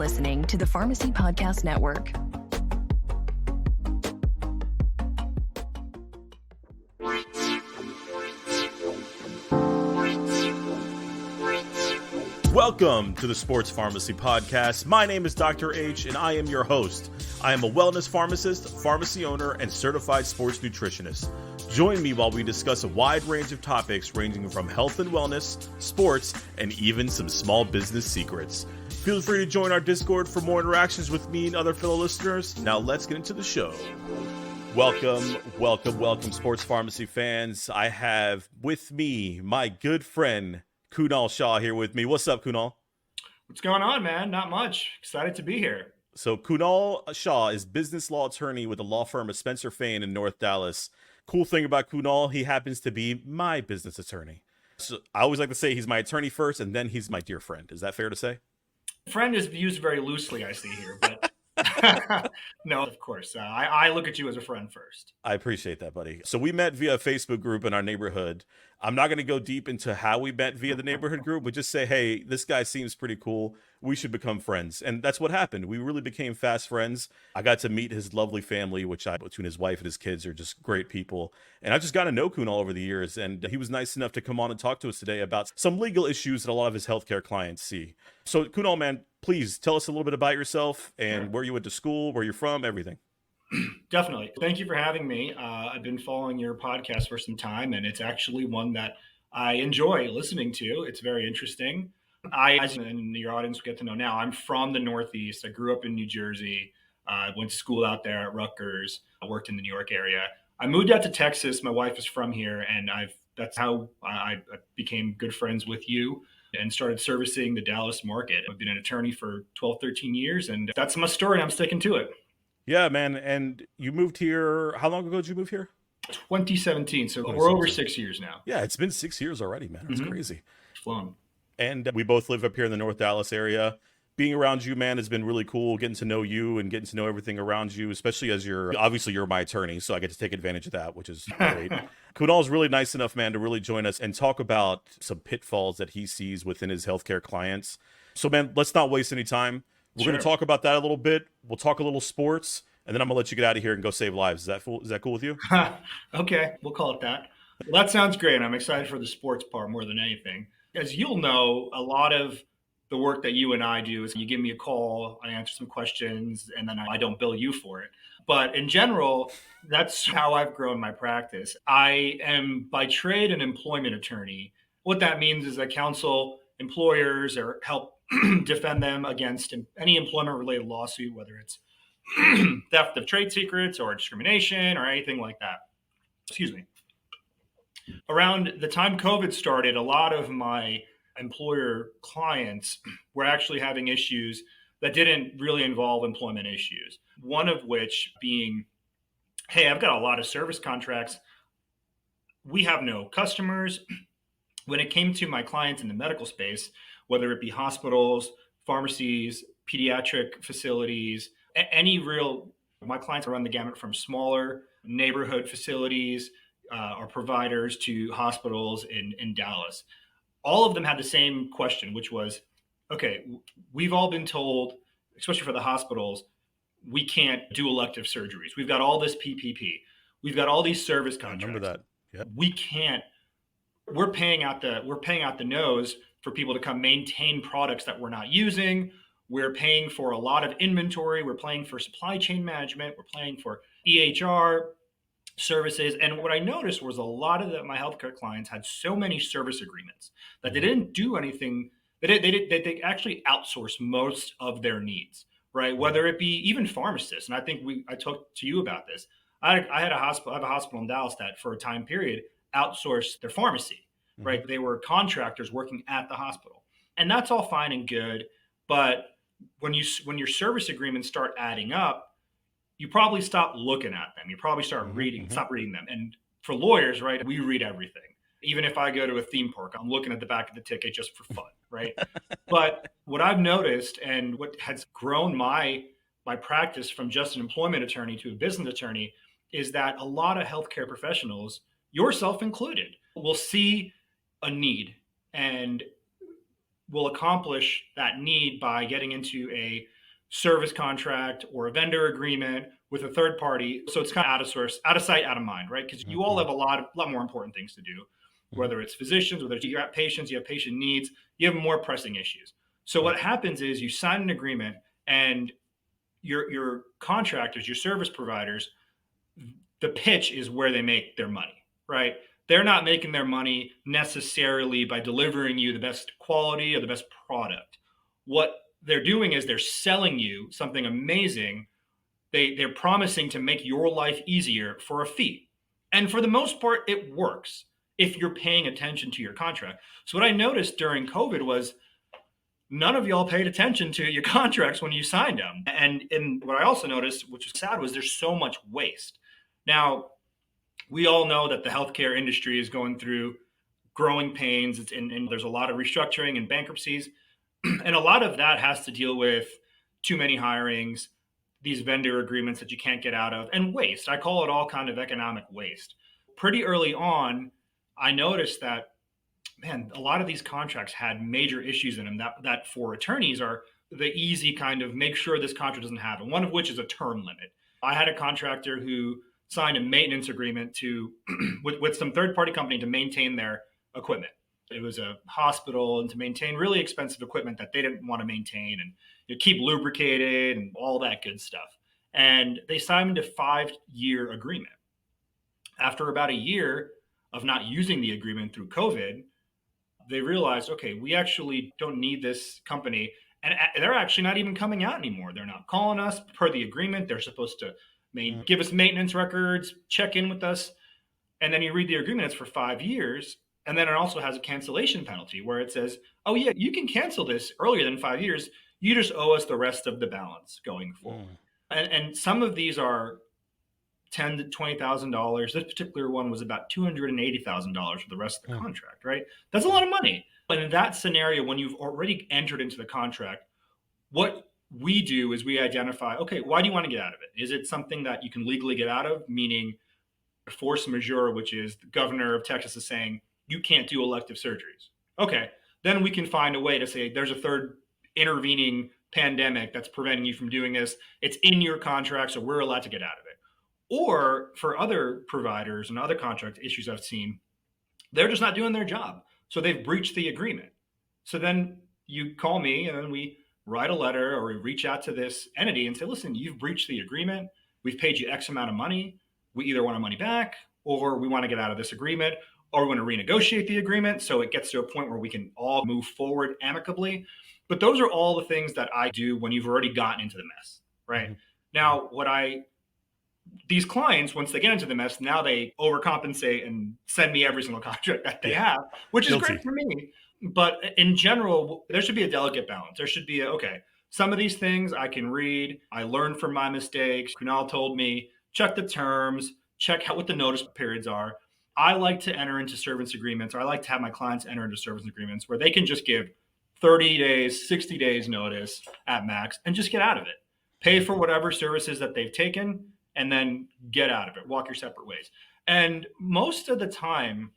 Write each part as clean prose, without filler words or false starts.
listening to the Pharmacy Podcast Network. Welcome to the Sports Pharmacy Podcast. My name is Dr. H, and I am your host. I am a wellness pharmacist, pharmacy owner, and certified sports nutritionist. Join me while we discuss a wide range of topics ranging from health and wellness, sports, and even some small business secrets. Feel free to join our Discord for more interactions with me and other fellow listeners. Now let's get into the show. Welcome, Sports Pharmacy fans. I have with me my good friend, Kunal Shah, here with me. What's up, Kunal? What's going on, man? Not much. Excited to be here. So Kunal Shah is business law attorney with the law firm of Spencer Fane in North Dallas. Cool thing about Kunal, he happens to be my business attorney. So I always like to say he's my attorney first, and then he's my dear friend. Is that fair to say? Friend is used very loosely, I see here, but no, of course. I look at you as a friend first. I appreciate that, buddy. So we met via a Facebook group in our neighborhood. I'm not going to go deep into how we met via the neighborhood group, but just say, hey, this guy seems pretty cool. We should become friends. And that's what happened. We really became fast friends. I got to meet his lovely family, between his wife and his kids are just great people. And I just got to know Kunal over the years. And he was nice enough to come on and talk to us today about some legal issues that a lot of his healthcare clients see. So Kunal, man, please tell us a little bit about yourself and where you went to school, where you're from, everything. Definitely. Thank you for having me. I've been following your podcast for some time, and it's actually one that I enjoy listening to. It's very interesting. As your audience will get to know now, I'm from the Northeast. I grew up in New Jersey. I went to school out there at Rutgers. I worked in the New York area. I moved out to Texas. My wife is from here, and that's how I became good friends with you and started servicing the Dallas market. I've been an attorney for 12, 13 years, and that's my story. I'm sticking to it. Yeah, man. And you moved here. How long ago did you move here? 2017. So we're over 6 years now. Yeah, it's been 6 years already, man. It's crazy. It's flown. And we both live up here in the North Dallas area. Being around you, man, has been really cool. Getting to know you and getting to know everything around you, especially as you're my attorney. So I get to take advantage of that, which is great. Kunal's really nice enough, man, to really join us and talk about some pitfalls that he sees within his healthcare clients. So, man, let's not waste any time. We're going to talk about that a little bit. We'll talk a little sports, and then I'm going to let you get out of here and go save lives. Is that cool with you? Okay, we'll call it that. Well, that sounds great. I'm excited for the sports part more than anything. As you'll know, a lot of the work that you and I do is you give me a call, I answer some questions, and then I don't bill you for it. But in general, that's how I've grown my practice. I am by trade an employment attorney. What that means is I counsel employers or help defend them against any employment-related lawsuit, whether it's theft of trade secrets or discrimination or anything like that. Excuse me. Around the time COVID started, a lot of my employer clients were actually having issues that didn't really involve employment issues. One of which being, hey, I've got a lot of service contracts. We have no customers. When it came to my clients in the medical space, whether it be hospitals, pharmacies, pediatric facilities, my clients run the gamut from smaller neighborhood facilities or providers to hospitals in Dallas. All of them had the same question, which was, okay, we've all been told, especially for the hospitals, we can't do elective surgeries. We've got all this PPP. We've got all these service contracts. I remember that. Yep. We can't. We're paying out the nose for people to come maintain products that we're not using. We're paying for a lot of inventory. We're paying for supply chain management. We're paying for EHR services. And what I noticed was a lot of my healthcare clients had so many service agreements that they didn't do anything. They actually outsource most of their needs, right? Whether it be even pharmacists. And I think I talked to you about this. I have a hospital in Dallas that for a time period outsourced their pharmacy, right? They were contractors working at the hospital. And that's all fine and good. But when your service agreements start adding up, you probably stop looking at them. You probably stop reading them. And for lawyers, right, we read everything. Even if I go to a theme park, I'm looking at the back of the ticket just for fun, right? But what I've noticed and what has grown my practice from just an employment attorney to a business attorney is that a lot of healthcare professionals, yourself included, will see a need and will accomplish that need by getting into a service contract or a vendor agreement with a third party. So it's kind of out of source, out of sight, out of mind, right? Because you all have a lot more important things to do, whether it's physicians, whether you have patients, you have patient needs, you have more pressing issues. So what happens is you sign an agreement, and your contractors, your service providers, the pitch is where they make their money, right? They're not making their money necessarily by delivering you the best quality or the best product. What they're doing is they're selling you something amazing. They're promising to make your life easier for a fee. And for the most part, it works if you're paying attention to your contract. So what I noticed during COVID was none of y'all paid attention to your contracts when you signed them. And what I also noticed, which was sad, was there's so much waste. Now, we all know that the healthcare industry is going through growing pains, and there's a lot of restructuring and bankruptcies. And a lot of that has to deal with too many hirings, these vendor agreements that you can't get out of, and waste. I call it all kind of economic waste. Pretty early on, I noticed that, man, a lot of these contracts had major issues in them that for attorneys are the easy kind of make sure this contract doesn't happen, one of which is a term limit. I had a contractor who signed a maintenance agreement to with some third-party company to maintain their equipment. It was a hospital, and to maintain really expensive equipment that they didn't want to maintain and keep lubricated and all that good stuff. And they signed a 5-year agreement. After about a year of not using the agreement through COVID, they realized, okay, we actually don't need this company. And they're actually not even coming out anymore. They're not calling us per the agreement. They're supposed to give us maintenance records, check in with us. And then you read the agreement, it's for 5 years. And then it also has a cancellation penalty where it says, oh yeah, you can cancel this earlier than 5 years. You just owe us the rest of the balance going forward. And some of these are $10,000 to $20,000. This particular one was about $280,000 for the rest of the contract, right? That's a lot of money. But in that scenario, when you've already entered into the contract, what we do is we identify, okay, why do you want to get out of it? Is it something that you can legally get out of? Meaning force majeure, which is the governor of Texas is saying, you can't do elective surgeries. Okay, then we can find a way to say there's a third intervening pandemic that's preventing you from doing this. It's in your contract, so we're allowed to get out of it. Or for other providers and other contract issues I've seen, they're just not doing their job. So they've breached the agreement. So then you call me, and then we write a letter or we reach out to this entity and say, listen, you've breached the agreement. We've paid you X amount of money. We either want our money back, or we want to get out of this agreement, or we want to renegotiate the agreement so it gets to a point where we can all move forward amicably. But those are all the things that I do when you've already gotten into the mess, right? Now, these clients, once they get into the mess, now they overcompensate and send me every single contract that they have, which is great for me. But in general, there should be a delicate balance. There should be okay, some of these things I can read. I learned from my mistakes. Kunal told me, check the terms, check what the notice periods are. I like to enter into service agreements, or I like to have my clients enter into service agreements where they can just give 30 days, 60 days notice at max and just get out of it. Pay for whatever services that they've taken and then get out of it. Walk your separate ways. And most of the time,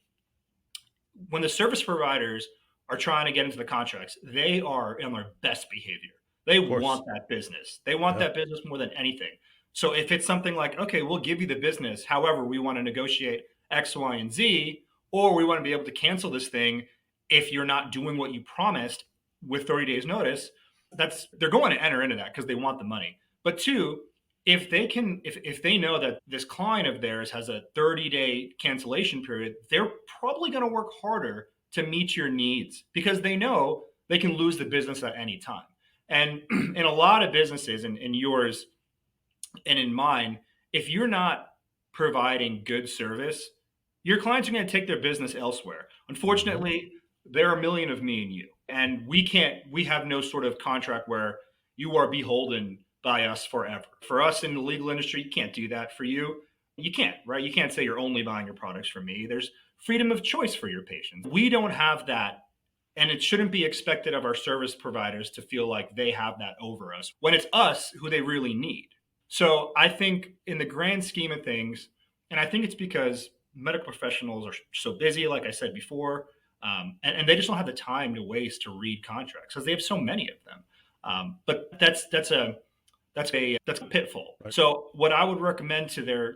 when the service providers are trying to get into the contracts, they are in their best behavior. They want that business. They want that business more than anything. So if it's something like, okay, we'll give you the business, however, we want to negotiate X, Y, and Z, or we want to be able to cancel this thing if you're not doing what you promised with 30 days notice, they're going to enter into that because they want the money. But two, if they know that this client of theirs has a 30-day cancellation period, they're probably going to work harder to meet your needs because they know they can lose the business at any time. And in a lot of businesses, in yours and in mine, if you're not providing good service, your clients are going to take their business elsewhere. Unfortunately, there are a million of me and you, and we have no sort of contract where you are beholden by us forever. For us in the legal industry, you can't do that. For you, you can't, right? You can't say you're only buying your products from me. There's freedom of choice for your patients. We don't have that. And it shouldn't be expected of our service providers to feel like they have that over us when it's us who they really need. So I think in the grand scheme of things, and I think it's because medical professionals are so busy, like I said before, And they just don't have the time to waste to read contracts because they have so many of them. But that's a pitfall. Right. So what I would recommend to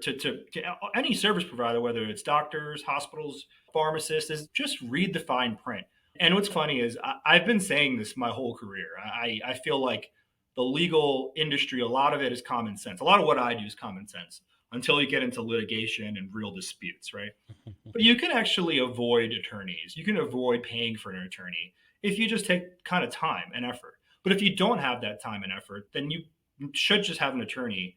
any service provider, whether it's doctors, hospitals, pharmacists, is just read the fine print. And what's funny is I've been saying this my whole career. I feel like the legal industry, a lot of it is common sense. A lot of what I do is common sense until you get into litigation and real disputes, right? But you can actually avoid attorneys. You can avoid paying for an attorney if you just take kind of time and effort. But if you don't have that time and effort, then you should just have an attorney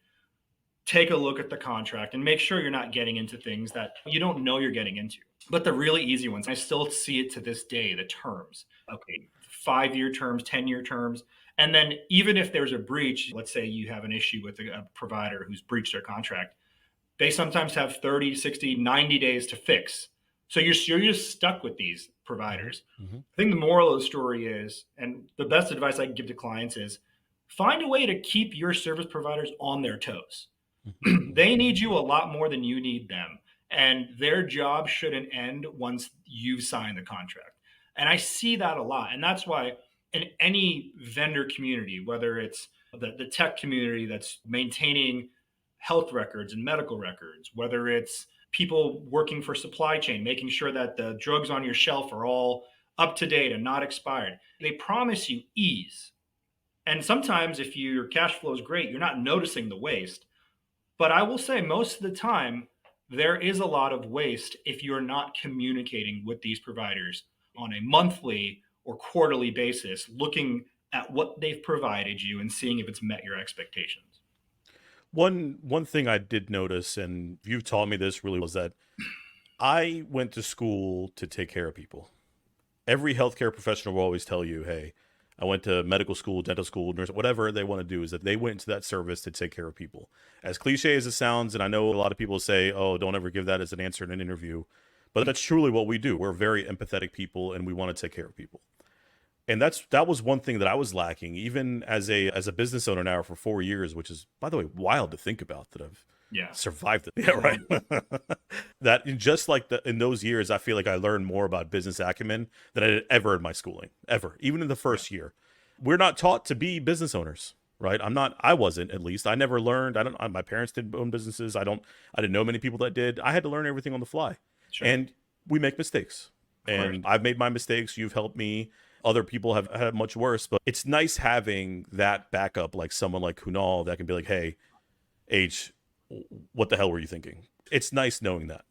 take a look at the contract and make sure you're not getting into things that you don't know you're getting into. But the really easy ones, I still see it to this day, the terms. Okay, 5-year terms, 10-year terms. And then even if there's a breach, let's say you have an issue with a provider who's breached their contract, they sometimes have 30, 60, 90 days to fix. So you're just stuck with these providers. Mm-hmm. I think the moral of the story is, and the best advice I can give to clients is, find a way to keep your service providers on their toes. They need you a lot more than you need them. And their job shouldn't end once you've signed the contract. And I see that a lot. And that's why in any vendor community, whether it's the tech community that's maintaining health records and medical records, whether it's people working for supply chain, making sure that the drugs on your shelf are all up to date and not expired, they promise you ease. And sometimes if your cash flow is great, you're not noticing the waste. But I will say most of the time, there is a lot of waste if you're not communicating with these providers on a monthly or quarterly basis, looking at what they've provided you and seeing if it's met your expectations. One thing I did notice, and you've taught me this really, was that I went to school to take care of people. Every healthcare professional will always tell you, hey, I went to medical school, dental school, nurse, whatever they want to do, is that they went into that service to take care of people. As cliche as it sounds, and I know a lot of people say, oh, don't ever give that as an answer in an interview, but that's truly what we do. We're very empathetic people, and we want to take care of people. And that was one thing that I was lacking, even as a business owner now for 4 years, which is, by the way, wild to think about that I've survived it. Yeah, right. That just like in those years, I feel like I learned more about business acumen than I did ever in my schooling, ever, even in the first year. We're not taught to be business owners, right? I wasn't, at least. I never learned. My parents didn't own businesses. I didn't know many people that did. I had to learn everything on the fly. Sure. And we make mistakes. And I've made my mistakes. You've helped me. Other people have had it much worse, but it's nice having that backup, like someone like Kunal that can be like, hey, H, what the hell were you thinking? It's nice knowing that.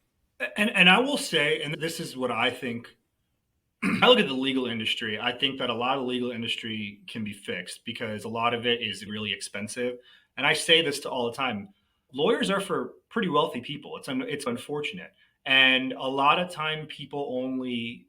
And I will say, and this is what I think, I look at the legal industry. I think that a lot of the legal industry can be fixed because a lot of it is really expensive. And I say this to all the time. Lawyers are for pretty wealthy people. It's unfortunate. And a lot of time people only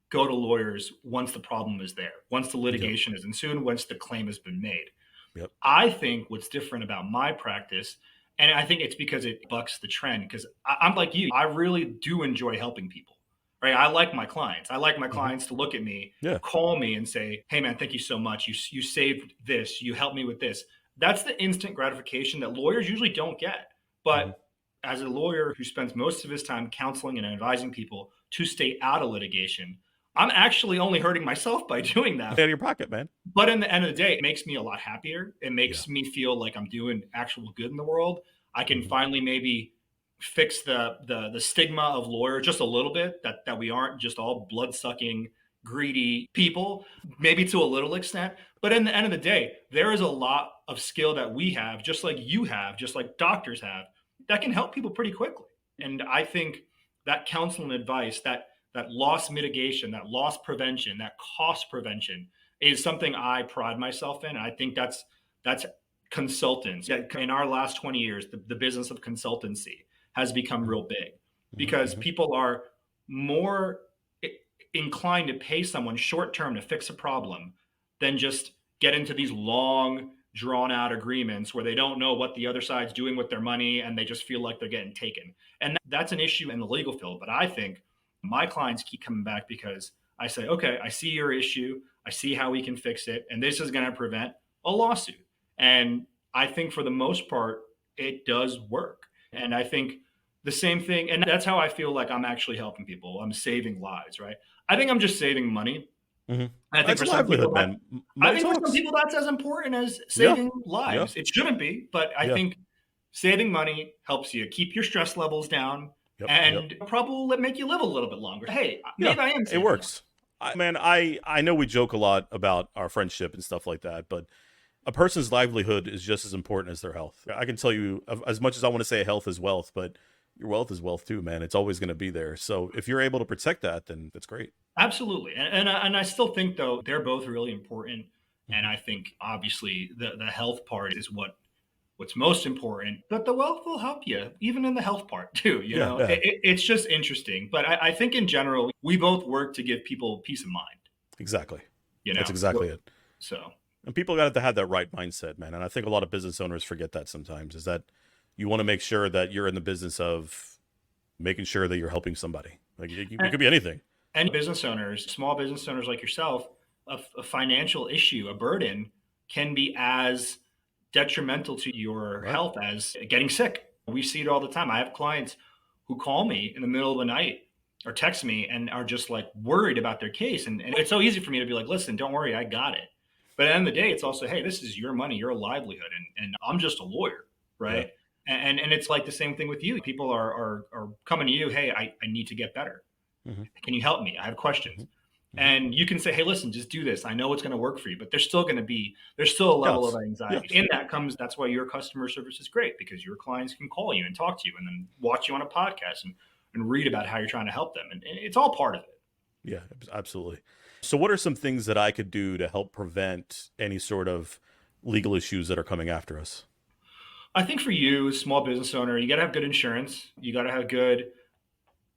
go to lawyers once the problem is there, once the litigation is ensued, once the claim has been made. Yep. I think what's different about my practice, and I think it's because it bucks the trend, because I'm like you, I really do enjoy helping people, right? I like my clients. I like my clients to look at me, call me and say, hey man, thank you so much. You saved this, you helped me with this. That's the instant gratification that lawyers usually don't get. But as a lawyer who spends most of his time counseling and advising people to stay out of litigation, I'm actually only hurting myself by doing that. Out of your pocket, man. But in the end of the day, it makes me a lot happier. It makes me feel like I'm doing actual good in the world. I can finally maybe fix the stigma of lawyer just a little bit, that we aren't just all blood-sucking, greedy people, maybe to a little extent. But in the end of the day, there is a lot of skill that we have, just like you have, just like doctors have, that can help people pretty quickly. And I think that counsel and advice, that loss mitigation, that loss prevention, that cost prevention is something I pride myself in. I think that's consultants. In our last 20 years, the business of consultancy has become real big because people are more inclined to pay someone short term to fix a problem than just get into these long, drawn out agreements where they don't know what the other side's doing with their money and they just feel like they're getting taken. And that's an issue in the legal field. But I think my clients keep coming back because I say, okay, I see your issue. I see how we can fix it. And this is going to prevent a lawsuit. And I think for the most part, it does work. And I think the same thing. And that's how I feel like I'm actually helping people. I'm saving lives, right? I think I'm just saving money. Mm-hmm. I think That's for a some people livelihood, that man. I Money think for some talks. people that's as important as Yeah. saving Yeah. lives. It shouldn't be, but I Yeah. think saving money helps you keep your stress levels down Yep. Yep. and probably will make you live a little bit longer. Hey, Yeah. maybe I am It saving money. works. I know we joke a lot about our friendship and stuff like that, but a person's livelihood is just as important as their health. I can tell you, as much as I want to say health is wealth, but your wealth is wealth too, man. It's always going to be there. So if you're able to protect that, then that's great. Absolutely. And I still think, though, they're both really important. And Mhm. I think, obviously, the health part is what's most important, but the wealth will help you even in the health part too. Yeah. Yeah. It's just interesting. But I think in general, we both work to give people peace of mind, Exactly. you That's know? exactly it. So And people got to have that right mindset, man. And I think a lot of business owners forget that sometimes, is that you want to make sure that you're in the business of making sure that you're helping somebody. Like it could be anything. and business owners, small business owners like yourself, a financial issue, a burden can be as detrimental to your Right. health as getting sick. We see it all the time. I have clients who call me in the middle of the night or text me and are just like worried about their case. And it's so easy for me to be like, listen, don't worry, I got it. But at the end of the day, it's also, hey, this is your money, your livelihood, and I'm just a lawyer, Yeah. right? And it's like the same thing with you. People are coming to you, hey, I need to get better. Mm-hmm. Can you help me? I have questions. Mm-hmm. And you can say, hey, listen, just do this. I know it's going to work for you, but there's still a level of anxiety. Yes. In that comes, that's why your customer service is great, because your clients can call you and talk to you and then watch you on a podcast and read about how you're trying to help them. And it's all part of it. Yeah, absolutely. So what are some things that I could do to help prevent any sort of legal issues that are coming after us? I think for you, as a small business owner, you got to have good insurance. You got to have good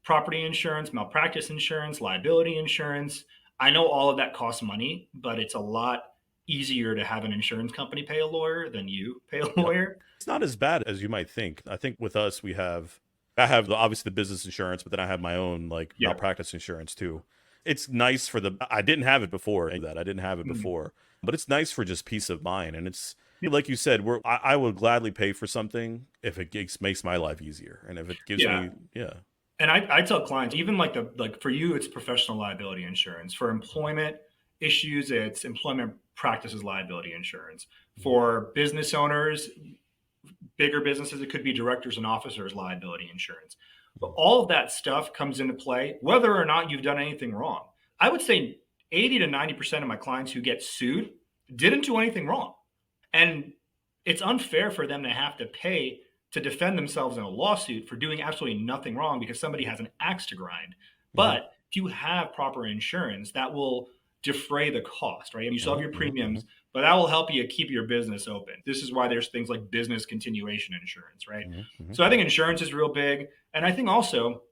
property insurance, malpractice insurance, liability insurance. I know all of that costs money, but it's a lot easier to have an insurance company pay a lawyer than you pay a lawyer. It's not as bad as you might think. I think with us, I have obviously the business insurance, but then I have my own like malpractice insurance too. It's nice for I didn't have it before but it's nice for just peace of mind. And it's like you said, I would gladly pay for something if it makes my life easier. And if it gives me, And I tell clients, even like for you, it's professional liability insurance. For employment issues, it's employment practices liability insurance. For business owners, bigger businesses, it could be directors and officers liability insurance. But all of that stuff comes into play, whether or not you've done anything wrong. I would say 80 to 90% of my clients who get sued didn't do anything wrong. And it's unfair for them to have to pay to defend themselves in a lawsuit for doing absolutely nothing wrong because somebody has an axe to grind. But if you have proper insurance, that will defray the cost, right? And you still have your premiums, but that will help you keep your business open. This is why there's things like business continuation insurance, right? So I think insurance is real big. And I think also,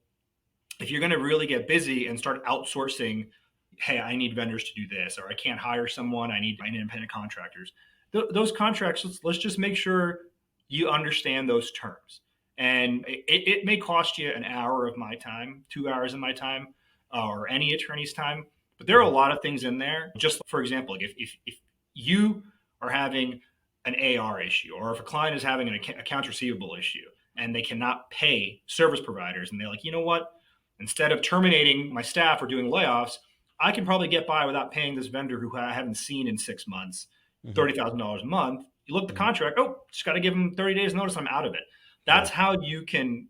if you're going to really get busy and start outsourcing, hey, I need vendors to do this, or I can't hire someone, I need independent contractors. Those contracts, let's just make sure you understand those terms. And it may cost you an hour of my time, 2 hours of my time, or any attorney's time. But there are a lot of things in there. Just for example, like if you are having an AR issue, or if a client is having an accounts receivable issue and they cannot pay service providers, and they're like, you know what, instead of terminating my staff or doing layoffs, I can probably get by without paying this vendor who I haven't seen in 6 months, $30,000 a month. You look at the contract, just got to give them 30 days notice, I'm out of it. That's how you can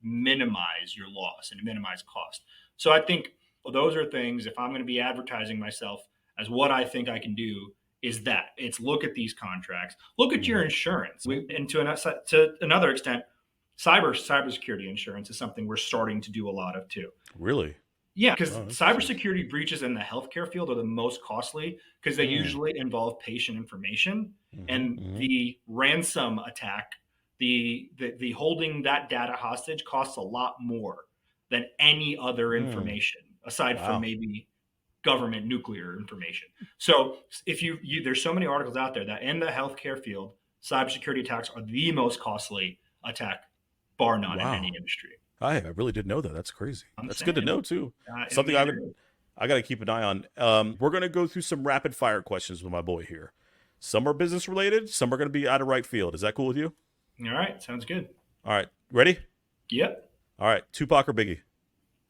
minimize your loss and minimize cost. So I think those are things, if I'm going to be advertising myself as what I think I can do, is that it's look at these contracts, look at your insurance. And to another extent, cybersecurity insurance is something we're starting to do a lot of too. Really? Yeah, because cybersecurity breaches in the healthcare field are the most costly because they usually involve patient information, and the ransom attack, the holding that data hostage costs a lot more than any other information aside from maybe government nuclear information. So if there's so many articles out there that in the healthcare field, cybersecurity attacks are the most costly attack, bar none, in any industry. I really didn't know that. That's crazy. That's good to know too. Something I got to keep an eye on. We're going to go through some rapid fire questions with my boy here. Some are business related. Some are going to be out of right field. Is that cool with you? All right. Sounds good. All right. Ready? Yep. All right. Tupac or Biggie?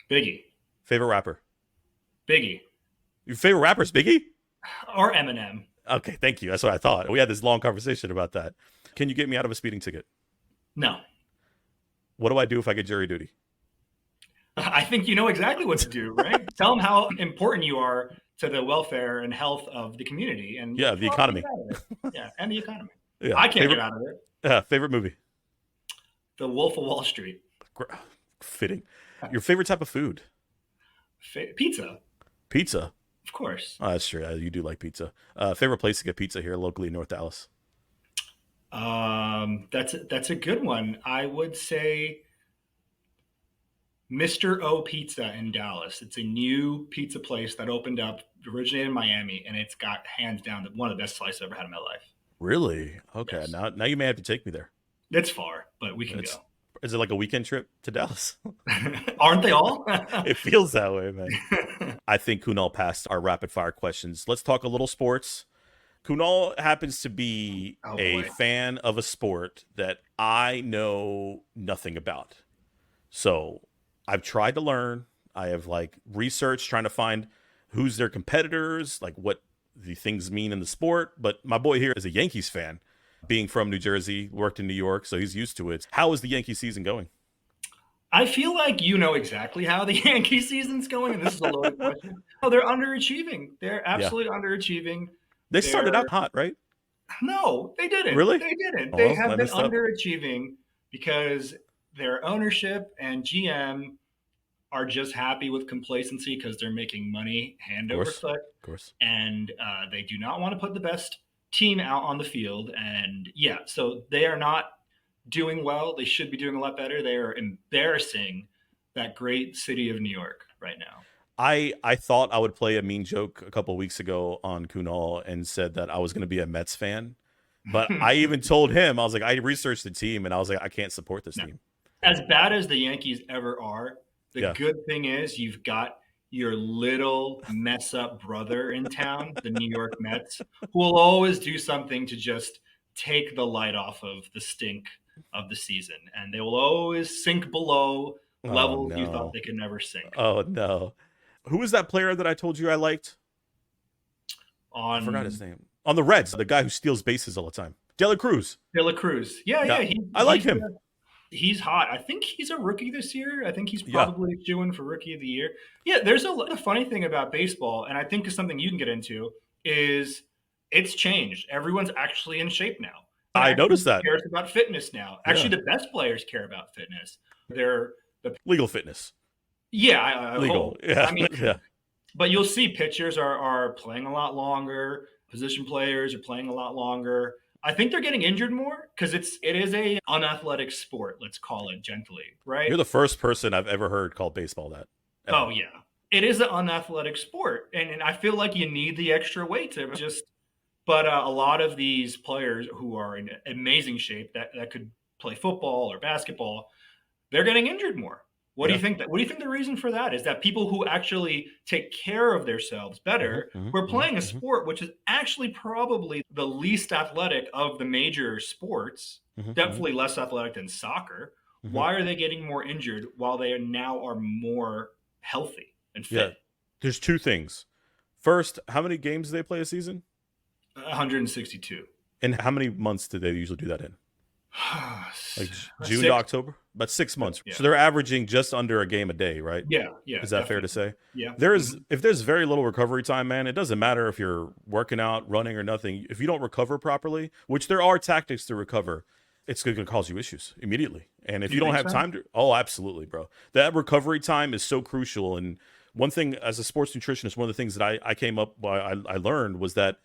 Biggie. Favorite rapper? Biggie. Your favorite rapper is Biggie? Or Eminem. Okay, thank you. That's what I thought. We had this long conversation about that. Can you get me out of a speeding ticket? No. What do I do if I get jury duty? I think you know exactly what to do, right? Tell them how important you are to the welfare and health of the community. And Yeah, the economy. Yeah, and the economy. Yeah. I can't get out of it. Favorite movie? The Wolf of Wall Street. Fitting. Your favorite type of food? Pizza. Pizza? Of course. Oh, that's true. You do like pizza. Favorite place to get pizza here locally in North Dallas? That's a good one. I would say Mr. O Pizza in Dallas. It's a new pizza place that opened up, originated in Miami, and it's got hands down one of the best slices I've ever had in my life. Really? Okay. Yes. Now you may have to take me there. It's far, but we can go. Is it like a weekend trip to Dallas? Aren't they all? It feels that way, man. I think Kunal passed our rapid fire questions. Let's talk a little sports. Kunal happens to be fan of a sport that I know nothing about. So I've tried to learn. I have researched, trying to find who's their competitors, what the things mean in the sport. But my boy here is a Yankees fan. Being from New Jersey, worked in New York, so he's used to it. How is the Yankee season going? I feel like you know exactly how the Yankee season's going, and this is a loaded question. Oh, they're underachieving. They're absolutely underachieving. They started out hot, right? No, they didn't. Really? They didn't. Oh, they have been underachieving because their ownership and GM are just happy with complacency because they're making money hand over foot. Of course. And they do not want to put the best team out on the field. And so they are not doing well. They should be doing a lot better. They are embarrassing that great city of New York right now. I thought I would play a mean joke a couple of weeks ago on Kunal and said that I was going to be a Mets fan. But I even told him, I was like, I researched the team and I was like, I can't support this team. As bad as the Yankees ever are, the good thing is you've got your little mess up brother in town, the New York Mets, who will always do something to just take the light off of the stink of the season. And they will always sink below levels you thought they could never sink. Oh, no. Who was that player that I told you I liked? I forgot his name. On the Reds, the guy who steals bases all the time. De La Cruz. Yeah. I like him. He's hot. I think he's a rookie this year. I think he's probably due for rookie of the year. Yeah, there's a funny thing about baseball, and I think is something you can get into, is it's changed. Everyone's actually in shape now. I noticed that. Cares about fitness now. Actually, the best players care about fitness. They're the legal fitness. Yeah, I legal. Hope. Yeah. I mean, but you'll see pitchers are playing a lot longer. Position players are playing a lot longer. I think they're getting injured more because it is a unathletic sport. Let's call it gently, right? You're the first person I've ever heard call baseball that. Ever. Oh yeah, it is an unathletic sport, and I feel like you need the extra weight to just. But a lot of these players who are in amazing shape that could play football or basketball, they're getting injured more. What do you think? What do you think the reason for that is? That people who actually take care of themselves better, who are playing a sport which is actually probably the least athletic of the major sports, definitely less athletic than soccer. Why are they getting more injured while they are more healthy and fit? Yeah. There's two things. First, how many games do they play a season? 162. And how many months do they usually do that in? June to October? About 6 months. Yeah. So they're averaging just under a game a day, right? Yeah. Is that fair to say? Yeah. If there's very little recovery time, man, it doesn't matter if you're working out, running, or nothing. If you don't recover properly, which there are tactics to recover, it's going to cause you issues immediately. And if you don't have time to, absolutely, bro. That recovery time is so crucial. And one thing, as a sports nutritionist, one of the things that I learned was that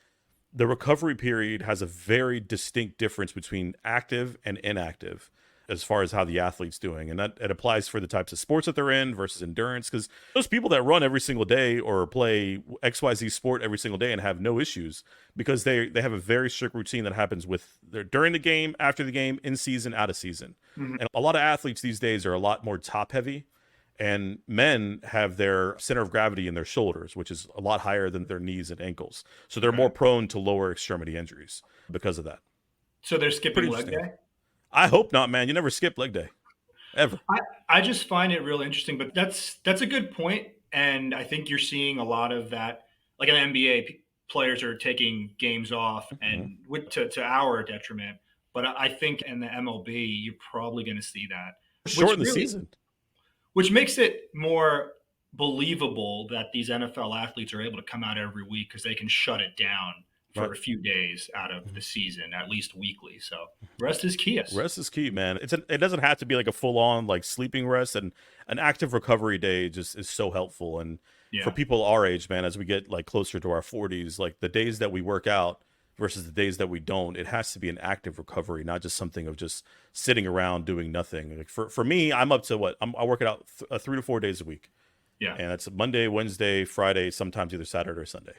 the recovery period has a very distinct difference between active and inactive as far as how the athlete's doing. And that it applies for the types of sports that they're in versus endurance. Because those people that run every single day or play XYZ sport every single day and have no issues because they have a very strict routine that happens with their during the game, after the game, in season, out of season. And a lot of athletes these days are a lot more top heavy. And men have their center of gravity in their shoulders, which is a lot higher than their knees and ankles. So they're more prone to lower extremity injuries because of that. So they're skipping leg day? I hope not, man. You never skip leg day. ever. I just find it real interesting, but that's a good point. And I think you're seeing a lot of that, like in the NBA, players are taking games off and to our detriment. But I think in the MLB, you're probably going to see that. Shorten the season. Which makes it more believable that these NFL athletes are able to come out every week because they can shut it down for a few days out of the season, at least weekly. So rest is key. Rest is key, man. It doesn't have to be like a full-on like sleeping rest, and an active recovery day just is so helpful. And for people our age, man, as we get like closer to our 40s, like the days that we work out versus the days that we don't, it has to be an active recovery, not just something of just sitting around doing nothing. Like for me, I'm up to I work it out 3 to 4 days a week. Yeah. And it's Monday, Wednesday, Friday, sometimes either Saturday or Sunday.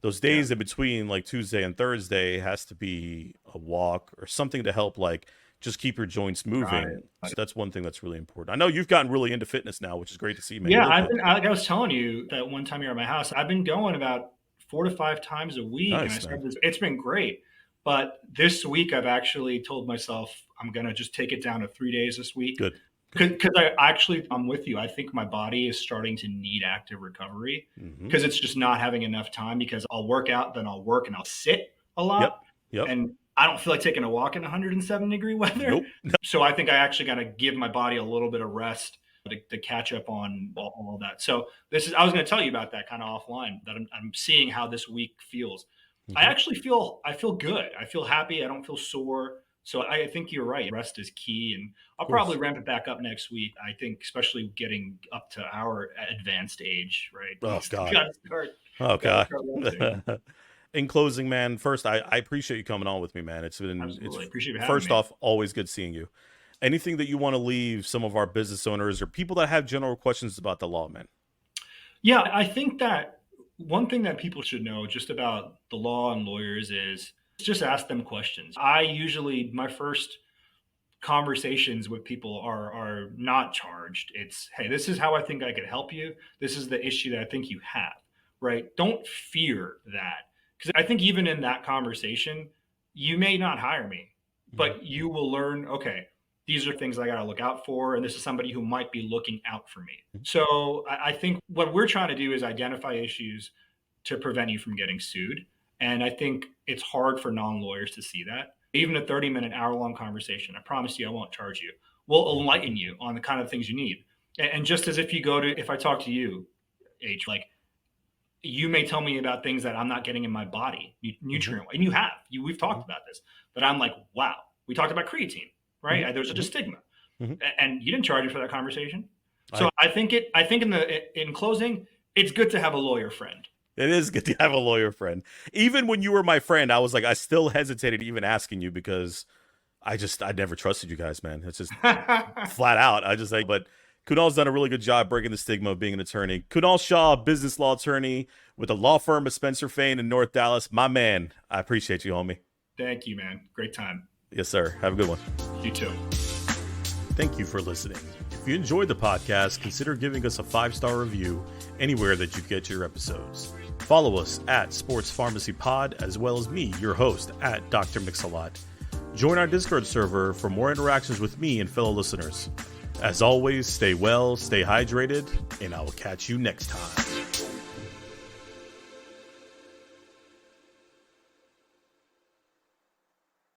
Those days in between, like Tuesday and Thursday, has to be a walk or something to help, like, just keep your joints moving. So that's one thing that's really important. I know you've gotten really into fitness now, which is great to see, man. Yeah, like I was telling you that one time you were at my house, I've been going about 4 to 5 times a week. Nice, and it's been great. But this week, I've actually told myself I'm going to just take it down to 3 days this week. Good. Because I'm with you. I think my body is starting to need active recovery because it's just not having enough time, because I'll work out, then I'll work and I'll sit a lot. Yep. And I don't feel like taking a walk in 107-degree weather. Nope. So I think I actually got to give my body a little bit of rest to catch up on all that. So I was going to tell you about that kind of offline, that I'm seeing how this week feels. I actually feel good. I feel happy. I don't feel sore. So I think you're right. Rest is key, and I'll probably ramp it back up next week. I think, especially getting up to our advanced age, right? Oh God. In closing, man, first, I appreciate you coming on with me, man. Appreciate you having first me. off, always good seeing you. Anything that you want to leave some of our business owners or people that have general questions about the law, man? Yeah, I think that one thing that people should know just about the law and lawyers is just ask them questions. My first conversations with people are not charged. It's, hey, this is how I think I could help you. This is the issue that I think you have, right? Don't fear that. Because I think even in that conversation, you may not hire me, but you will learn, okay, these are things I got to look out for. And this is somebody who might be looking out for me. So I think what we're trying to do is identify issues to prevent you from getting sued. And I think it's hard for non-lawyers to see that. Even a 30-minute, hour-long conversation, I promise you I won't charge you, will enlighten you on the kind of things you need. And just as if I talk to you, H, like, you may tell me about things that I'm not getting in my body, nutrient, and we've talked about this, but I'm like, wow, we talked about creatine, right? There's such a stigma, and you didn't charge me for that conversation. So I think in closing, it's good to have a lawyer friend. It is good to have a lawyer friend. Even when you were my friend, I was like, I still hesitated even asking you, because I never trusted you guys, man. It's just flat out. But Kunal's done a really good job breaking the stigma of being an attorney. Kunal Shah, business law attorney with the law firm of Spencer Fane in North Dallas. My man, I appreciate you, homie. Thank you, man. Great time. Yes, sir. Have a good one. You too. Thank you for listening. If you enjoyed the podcast, consider giving us a 5-star review anywhere that you get your episodes. Follow us at Sports Pharmacy Pod, as well as me, your host, at Dr. Mix-a-Lot. Join our Discord server for more interactions with me and fellow listeners. As always, stay well, stay hydrated, and I will catch you next time.